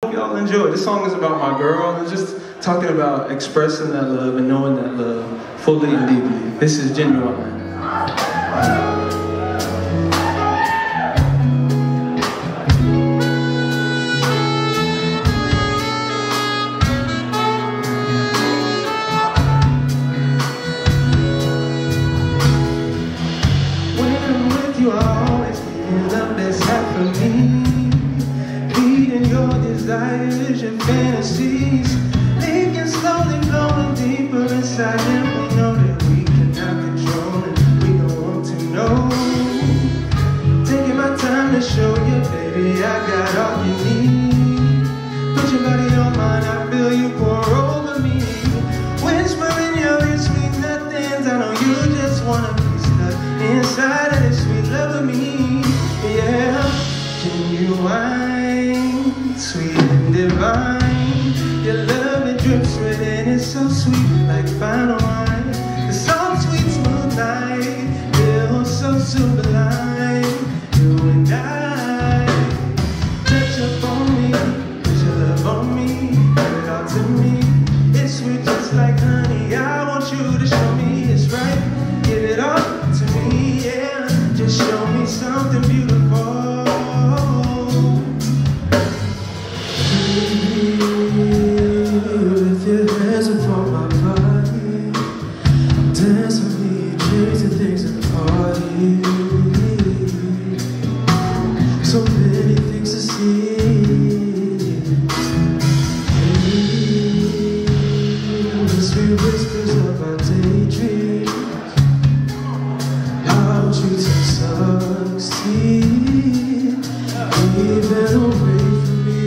Hope y'all enjoy. This song is about my girl and just talking about expressing that love and knowing that love fully and deeply. This is Genuine. You always give me love that's half for me, feeding your desires, your fantasies, leaking slowly, flowing deeper inside, and we know that we cannot control it. We don't want to know. Taking my time to show you, baby, I got all you need. Put your body on mine, I feel you pour over me. Whispering your sweet nothings, I know you just wanna be stuck inside of this sweet love of me, yeah. Genuine, sweet and divine. Your love, it drips with it, it's so sweet like fine wine. The soft, sweet, smooth night feels so sublime. You and I, touch up on me, put your love on me, give it all to me. It's sweet just like honey, I want you to show me it's right. Give it all to me, yeah. Just show me something beautiful. With your hands upon my body, dance with me, change the things at the party. So many things to see. The sweet whispers of my daydreams. You to succeed, even away from me.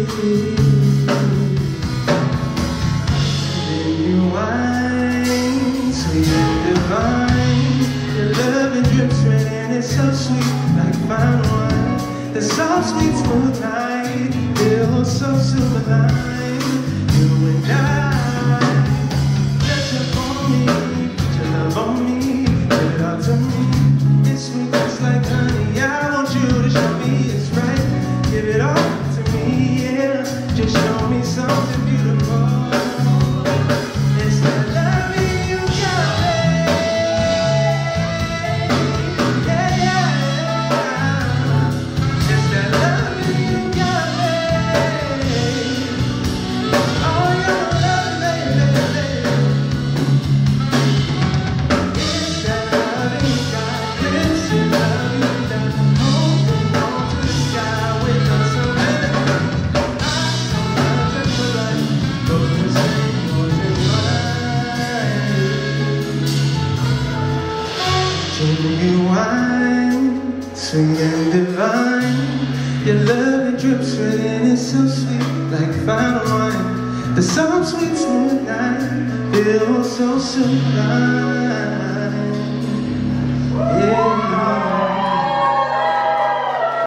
Genuine, sweet and divine. Your love and drips right and it's so sweet like fine wine. The soft, sweet, smooth night feels so sublime. You and I, touch up on me, put your love on me, give it all to me. It's sweet just like honey, I want you to show me it's right. Give it all to me, yeah. Just show me something beautiful. It's that loving you got me. Yeah, yeah. It's that loving you got me. Oh, your love, baby. It's that loving you got me. Genuine, sweet and divine. Your love, it drips right in, it's so sweet like fine wine. The soft, sweet, smooth night feels so sublime, yeah.